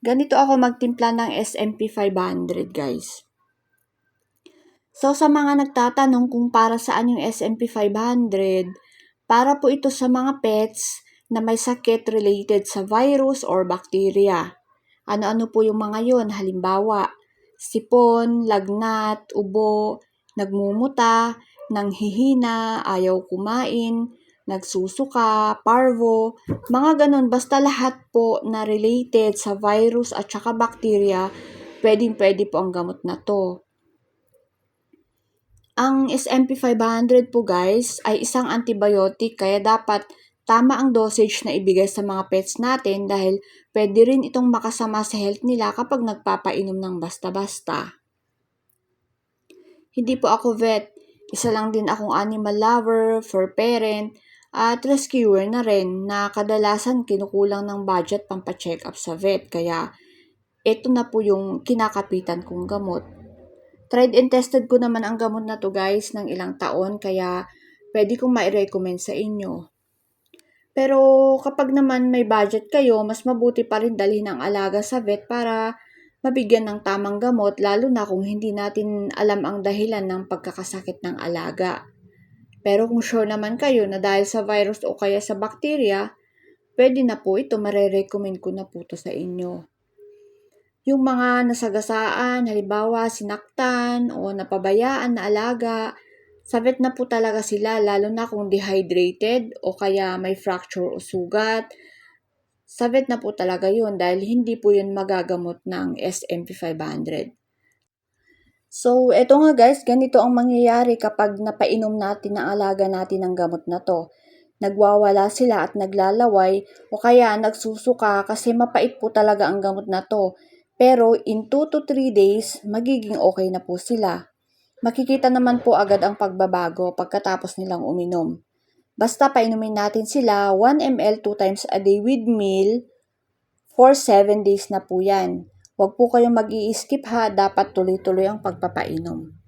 Ganito ako magtimpla ng SMP 500, guys. So, sa mga nagtatanong kung para saan yung SMP 500, para po ito sa mga pets na may sakit related sa virus or bacteria. Ano-ano po yung mga yon? Halimbawa, sipon, lagnat, ubo, nagmumuta, nanghihina, ayaw kumain, nagsusuka, parvo, mga ganun. Basta lahat po na related sa virus at saka bacteria, pwedeng-pwede po ang gamot na to. Ang SMP 500 po guys ay isang antibiotic kaya dapat tama ang dosage na ibigay sa mga pets natin dahil pwede rin itong makasama sa health nila kapag nagpapainom ng basta-basta. Hindi po ako vet, isa lang din akong animal lover, fur parent, at rescuer na rin na kadalasan kinukulang ng budget pampacheck up sa vet kaya ito na po yung kinakapitan kong gamot. Tried and tested ko naman ang gamot na to guys ng ilang taon kaya pwede kong ma-recommend sa inyo. Pero kapag naman may budget kayo, mas mabuti pa rin dalhin ang alaga sa vet para mabigyan ng tamang gamot lalo na kung hindi natin alam ang dahilan ng pagkakasakit ng alaga. Pero kung sure naman kayo na dahil sa virus o kaya sa bacteria, pwede na po ito, marerecommend ko na po ito sa inyo. Yung mga nasagasaan, halimbawa sinaktan o napabayaan na alaga, sa vet na po talaga sila lalo na kung dehydrated o kaya may fracture o sugat. Sa vet na po talaga yun dahil hindi po yun magagamot ng SMP 500. So, eto nga guys, ganito ang mangyayari kapag napainom natin ang alaga natin ng gamot na to. Nagwawala sila at naglalaway o kaya nagsusuka kasi mapait po talaga ang gamot na to. Pero in 2 to 3 days, magiging okay na po sila. Makikita naman po agad ang pagbabago pagkatapos nilang uminom. Basta painumin natin sila 1 ml 2 times a day with meal for 7 days na po yan. Huwag po kayong mag-i-skip ha, dapat tuloy-tuloy ang pagpapainom.